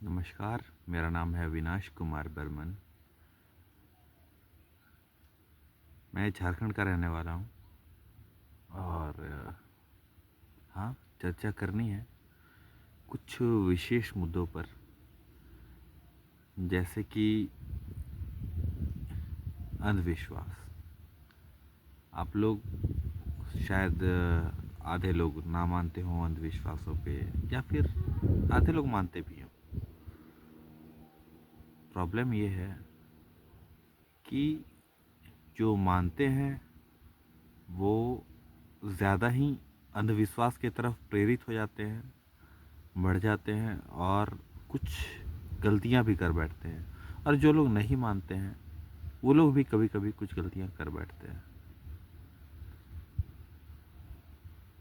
नमस्कार, मेरा नाम है अविनाश कुमार बर्मन। मैं झारखंड का रहने वाला हूँ और हाँ, चर्चा करनी है कुछ विशेष मुद्दों पर, जैसे कि अंधविश्वास। आप लोग शायद आधे लोग ना मानते हों अंधविश्वासों पे, या फिर आधे लोग मानते भी हों। प्रॉब्लम ये है कि जो मानते हैं वो ज़्यादा ही अंधविश्वास की तरफ प्रेरित हो जाते हैं, बढ़ जाते हैं और कुछ गलतियां भी कर बैठते हैं। और जो लोग नहीं मानते हैं वो लोग भी कभी कभी कुछ गलतियां कर बैठते हैं।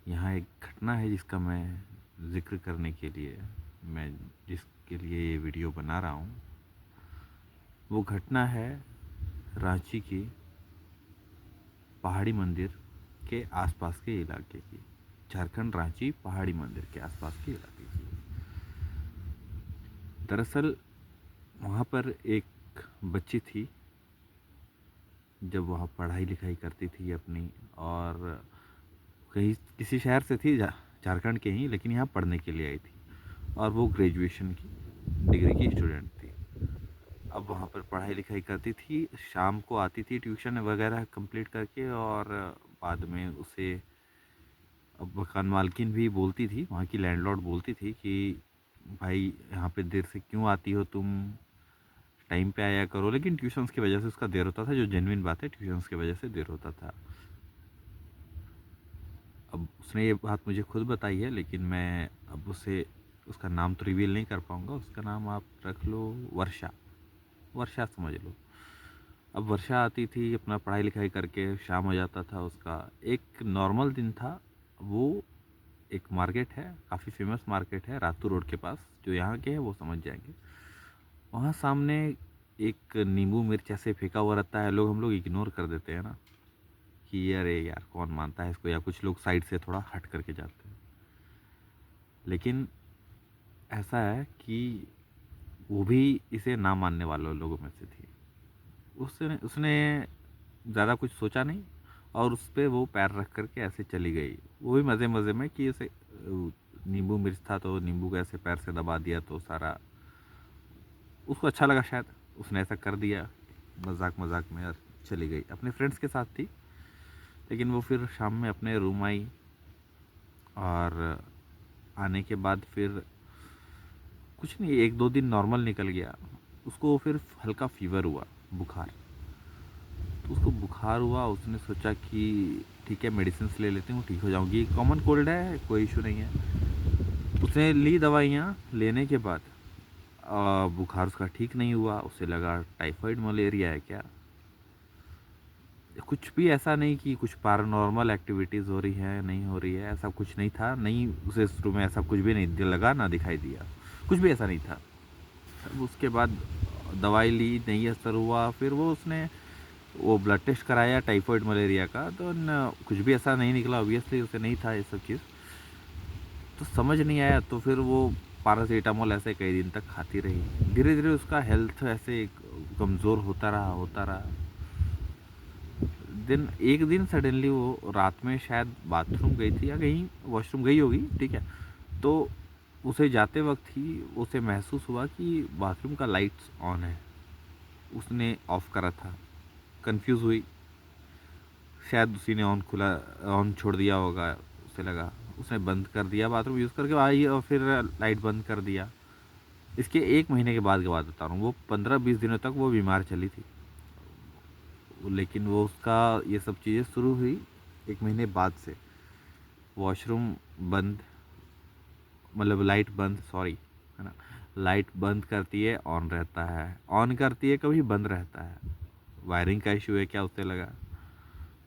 यहाँ एक घटना है जिसका मैं जिक्र करने के लिए मैं जिसके लिए ये वीडियो बना रहा हूँ। वो घटना है रांची की पहाड़ी मंदिर के आसपास के इलाके की। झारखंड रांची पहाड़ी मंदिर के आसपास के इलाके की। दरअसल वहाँ पर एक बच्ची थी, जब वहाँ पढ़ाई लिखाई करती थी अपनी, और कहीं किसी शहर से थी, झारखंड के ही, लेकिन यहाँ पढ़ने के लिए आई थी और वो ग्रेजुएशन की डिग्री की स्टूडेंट थी। अब वहाँ पर पढ़ाई लिखाई करती थी, शाम को आती थी ट्यूशन वगैरह कंप्लीट करके, और बाद में उसे अब मकान मालकिन भी बोलती थी, वहाँ की लैंडलॉर्ड बोलती थी कि भाई यहाँ पे देर से क्यों आती हो तुम, टाइम पे आया करो। लेकिन ट्यूशन्स की वजह से उसका देर होता था, जो जेन्युइन बात है, ट्यूशन्स की वजह से देर होता था। अब उसने ये बात मुझे खुद बताई है, लेकिन मैं अब उसे उसका नाम तो रिवील नहीं कर पाऊँगा। उसका नाम आप रख लो वर्षा, वर्षा समझ लो। अब वर्षा आती थी, अपना पढ़ाई लिखाई करके शाम हो जाता था उसका। एक नॉर्मल दिन था। वो एक मार्केट है, काफ़ी फेमस मार्केट है रातू रोड के पास, जो यहाँ के हैं वो समझ जाएंगे। वहाँ सामने एक नींबू मिर्च ऐसे फेंका हुआ रहता है, हम लोग इग्नोर कर देते हैं ना कि अरे यार कौन मानता है इसको, या कुछ लोग साइड से थोड़ा हट करके जाते हैं। लेकिन ऐसा है कि वो भी इसे ना मानने वालों लोगों में से थी। उसने उसने ज़्यादा कुछ सोचा नहीं, और उस पर वो पैर रख करके ऐसे चली गई। वो भी मज़े मज़े में कि ऐसे नींबू मिर्च था तो नींबू को ऐसे पैर से दबा दिया तो सारा उसको अच्छा लगा शायद, उसने ऐसा कर दिया मजाक मजाक में, और चली गई। अपने फ्रेंड्स के साथ थी, लेकिन वो फिर शाम में अपने रूम आई, और आने के बाद फिर कुछ नहीं, एक दो दिन नॉर्मल निकल गया। उसको फिर हल्का फीवर हुआ, बुखार। तो उसको बुखार हुआ, उसने सोचा कि ठीक है मेडिसिन ले लेती हूँ, ठीक हो जाऊँगी, कॉमन कोल्ड है, कोई इशू नहीं है। उसने ली दवाइयाँ, लेने के बाद बुखार उसका ठीक नहीं हुआ। उसे लगा टाइफाइड मलेरिया है क्या। कुछ भी ऐसा नहीं कि कुछ पैरानॉर्मल एक्टिविटीज़ हो रही है, नहीं हो रही है, ऐसा कुछ नहीं था। नहीं, उसे शुरू में ऐसा कुछ भी नहीं लगा, ना दिखाई दिया, कुछ भी ऐसा नहीं था। अब उसके बाद दवाई ली, नहीं असर हुआ। फिर उसने वो ब्लड टेस्ट कराया टाइफाइड मलेरिया का, तो कुछ भी ऐसा नहीं निकला। ऑब्वियसली उसे नहीं था ये सब चीज़, तो समझ नहीं आया। तो फिर वो पैरासीटामोल ऐसे कई दिन तक खाती रही। धीरे धीरे उसका हेल्थ ऐसे कमज़ोर होता रहा। एक दिन सडनली वो रात में शायद बाथरूम गई थी या कहीं वॉशरूम गई होगी, ठीक है। तो उसे जाते वक्त ही उसे महसूस हुआ कि बाथरूम का लाइट्स ऑन है, उसने ऑफ करा था। कंफ्यूज हुई, शायद उसी ने ऑन छोड़ दिया होगा। उसे लगा, उसने बंद कर दिया, बाथरूम यूज़ करके आई और फिर लाइट बंद कर दिया। इसके एक महीने के बाद की बात बता रहा हूँ, वो 15-20 दिनों तक वो बीमार चली थी। लेकिन वो उसका ये सब चीज़ें शुरू हुई एक महीने बाद से। वॉशरूम बंद, मतलब लाइट बंद, सॉरी, है ना। लाइट बंद करती है, ऑन रहता है, ऑन करती है, कभी बंद रहता है। वायरिंग का इशू है क्या, उसे लगा,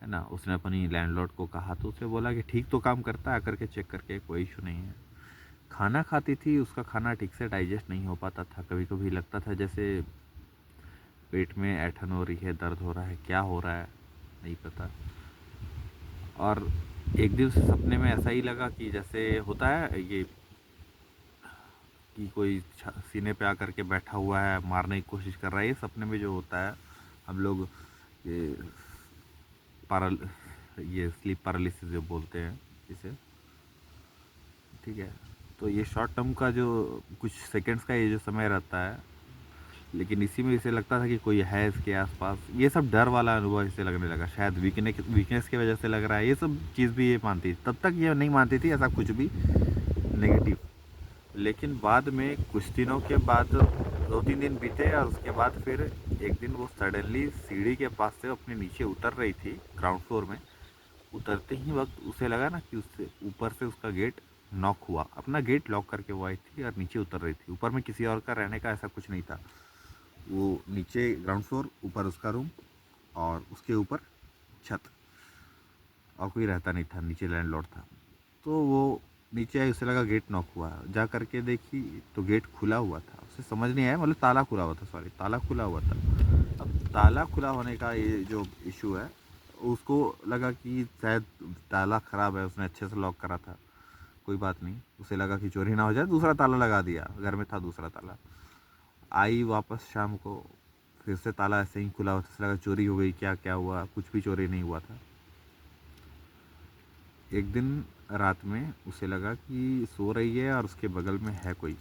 है ना। उसने अपनी लैंडलॉर्ड को कहा, तो उसे बोला कि ठीक तो काम करता है, आकर के चेक करके, कोई इशू नहीं है। खाना खाती थी, उसका खाना ठीक से डाइजेस्ट नहीं हो पाता था। कभी कभी लगता था जैसे पेट में ऐंठन हो रही है, दर्द हो रहा है, क्या हो रहा है नहीं पता। और एक दिन सपने में ऐसा ही लगा कि जैसे होता है ये कि कोई सीने पे आकर के बैठा हुआ है, मारने की कोशिश कर रहा है। ये सपने में जो होता है, हम लोग ये पैरल ये स्लीप पैरालिसिस जो बोलते हैं इसे, ठीक है। तो ये शॉर्ट टर्म का जो कुछ सेकंड्स का ये जो समय रहता है, लेकिन इसी में इसे लगता था कि कोई है इसके आसपास। ये सब डर वाला अनुभव इसे लगने लगा, शायद वीकनेस की वजह से लग रहा है। ये सब चीज़ भी ये मानती, तब तक ये नहीं मानती थी ऐसा कुछ भी नेगेटिव। लेकिन बाद में कुछ दिनों के बाद 2-3 दिन बीते और उसके बाद फिर एक दिन वो सडनली सीढ़ी के पास से अपने नीचे उतर रही थी ग्राउंड फ्लोर में। उतरते ही वक्त उसे लगा ना कि उससे ऊपर से उसका गेट नॉक हुआ। अपना गेट लॉक करके वो आई थी और नीचे उतर रही थी। ऊपर में किसी और का रहने का ऐसा कुछ नहीं था। वो नीचे ग्राउंड फ्लोर, ऊपर उसका रूम और उसके ऊपर छत, और कोई रहता नहीं था, नीचे लैंडलॉर्ड था। तो वो नीचे आई, उसे लगा गेट नॉक हुआ। जा करके देखी तो गेट खुला हुआ था। उसे समझ नहीं आया, मतलब ताला खुला हुआ था, सॉरी ताला खुला हुआ था। अब ताला खुला होने का ये जो इशू है, उसको लगा कि शायद ताला ख़राब है, उसने अच्छे से लॉक करा था, कोई बात नहीं। उसे लगा कि चोरी ना हो जाए, दूसरा ताला लगा दिया। घर में था दूसरा ताला। आई वापस शाम को, फिर से ताला ऐसे ही खुला हुआ था। उसे लगा चोरी हो गई, क्या क्या हुआ, कुछ भी चोरी नहीं हुआ था। एक दिन रात में उसे लगा कि सो रही है और उसके बगल में है कोई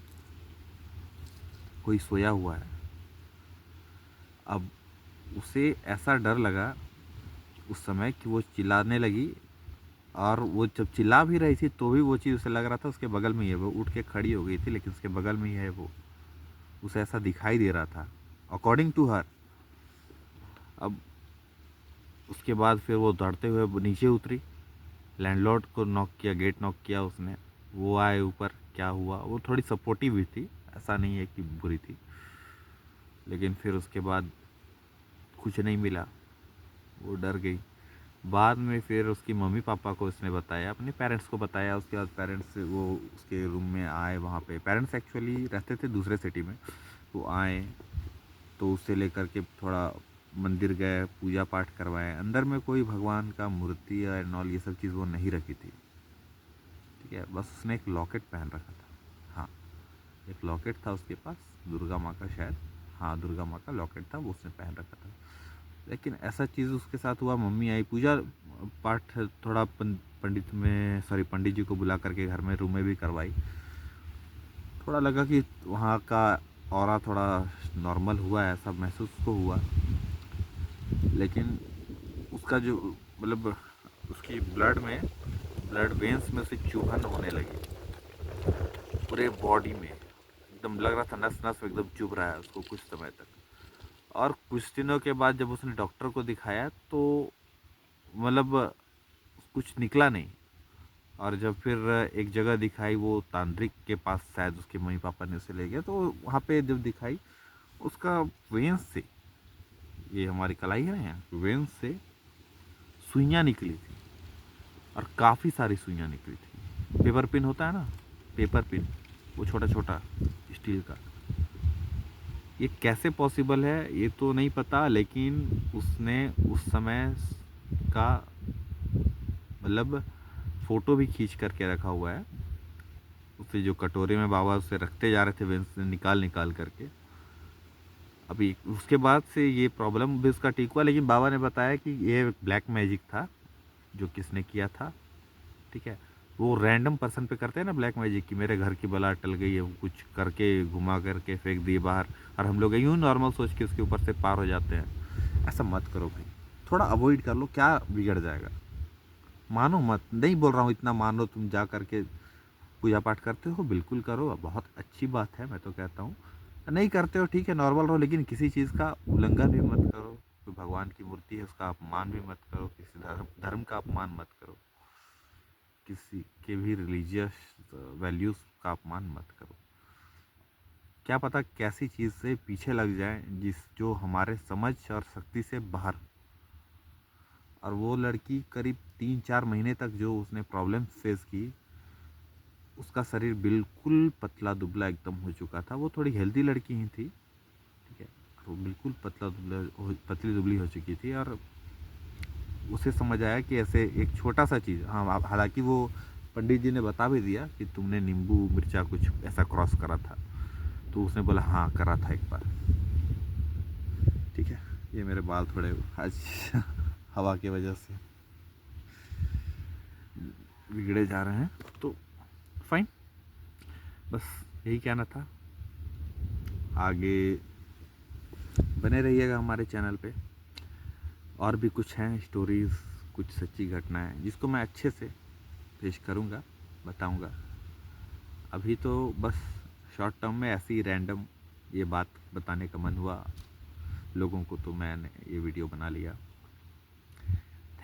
कोई सोया हुआ है। अब उसे ऐसा डर लगा उस समय कि वो चिल्लाने लगी, और वो जब चिल्ला भी रही थी तो भी वो चीज़ उसे लग रहा था उसके बगल में ही है। वो उठ के खड़ी हो गई थी, लेकिन उसके बगल में ही है वो, उसे ऐसा दिखाई दे रहा था अकॉर्डिंग टू हर। अब उसके बाद फिर वो दौड़ते हुए नीचे उतरी, लैंडलॉर्ड को नॉक किया, गेट नॉक किया उसने। वो आए ऊपर, क्या हुआ, वो थोड़ी सपोर्टिव भी थी, ऐसा नहीं है कि बुरी थी। लेकिन फिर उसके बाद कुछ नहीं मिला, वो डर गई। बाद में फिर उसकी मम्मी पापा को उसने बताया, अपने पेरेंट्स को बताया। उसके बाद पेरेंट्स वो उसके रूम में आए। वहाँ पे पेरेंट्स एक्चुअली रहते थे दूसरे सिटी में। वो आए तो उसे लेकर के थोड़ा मंदिर गए, पूजा पाठ करवाए। अंदर में कोई भगवान का मूर्ति या नॉल ये सब चीज़ वो नहीं रखी थी, ठीक है। बस उसने एक लॉकेट पहन रखा था। हाँ, एक लॉकेट था उसके पास, दुर्गा माँ का शायद, हाँ दुर्गा माँ का लॉकेट था, वो उसने पहन रखा था। लेकिन ऐसा चीज़ उसके साथ हुआ, मम्मी आई, पूजा पाठ थोड़ा पंडित जी को बुला करके घर में रूम में भी करवाई। थोड़ा लगा कि वहाँ का ऑरा थोड़ा नॉर्मल हुआ है, ऐसा महसूस को हुआ। लेकिन उसका जो मतलब उसकी ब्लड वेंस में से चुभन होने लगी पूरे बॉडी में। एकदम लग रहा था नस नस में एकदम चुभ रहा है उसको कुछ समय तक। और कुछ दिनों के बाद जब उसने डॉक्टर को दिखाया तो मतलब कुछ निकला नहीं। और जब फिर एक जगह दिखाई, वो तांत्रिक के पास शायद उसके मम्मी पापा ने उसे ले गया, तो वहाँ पे जब दिखाई उसका वेंस से, ये हमारी कलाई है ना, यहाँ वेंस से सुइयाँ निकली थी, और काफ़ी सारी सुइयाँ निकली थी। पेपर पिन होता है ना, पेपर पिन, वो छोटा छोटा स्टील का। ये कैसे पॉसिबल है ये तो नहीं पता, लेकिन उसने उस समय का मतलब फ़ोटो भी खींच करके रखा हुआ है। उसे जो कटोरे में बाबा उसे रखते जा रहे थे वेंस से निकाल निकाल करके। अभी उसके बाद से ये प्रॉब्लम भी उसका ठीक हुआ, लेकिन बाबा ने बताया कि ये ब्लैक मैजिक था जो किसने किया था, ठीक है। वो रैंडम पर्सन पे करते हैं ना ब्लैक मैजिक, कि मेरे घर की बला टल गई है, वो कुछ करके घुमा करके फेंक दिए बाहर, और हम लोग यूँ नॉर्मल सोच के उसके ऊपर से पार हो जाते हैं। ऐसा मत करो भाई, थोड़ा अवॉइड कर लो, क्या बिगड़ जाएगा। मानो मत, नहीं बोल रहा हूँ इतना मानो, तुम जा करके पूजा पाठ करते हो बिल्कुल करो, बहुत अच्छी बात है, मैं तो कहता हूँ। नहीं करते हो ठीक है, नॉर्मल रहो, लेकिन किसी चीज़ का उल्लंघन भी मत करो। कोई भगवान की मूर्ति है उसका अपमान भी मत करो, किसी धर्म का अपमान मत करो, किसी के भी रिलीजियस वैल्यूज़ का अपमान मत करो। क्या पता कैसी चीज़ से पीछे लग जाए जो हमारे समझ और शक्ति से बाहर। और वो लड़की करीब 3-4 महीने तक जो उसने प्रॉब्लम फेस की, उसका शरीर बिल्कुल पतला दुबला एकदम हो चुका था। वो थोड़ी हेल्दी लड़की ही थी, ठीक है। वो बिल्कुल पतली दुबली हो चुकी थी। और उसे समझ आया कि ऐसे एक छोटा सा चीज़, हाँ हालांकि वो पंडित जी ने बता भी दिया कि तुमने नींबू मिर्चा कुछ ऐसा क्रॉस करा था, तो उसने बोला हाँ करा था एक बार। ठीक है, ये मेरे बाल थोड़े आज हवा की वजह से बिगड़े जा रहे हैं, तो फाइन, बस यही कहना था। आगे बने रहिएगा हमारे चैनल पे, और भी कुछ हैं स्टोरीज़, कुछ सच्ची घटनाएं जिसको मैं अच्छे से पेश करूँगा, बताऊँगा। अभी तो बस शॉर्ट टर्म में ऐसे ही रैंडम ये बात बताने का मन हुआ लोगों को, तो मैंने ये वीडियो बना लिया।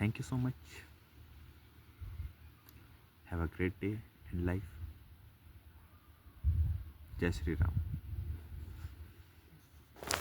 Thank you so much, have a great day in life. जय श्री राम।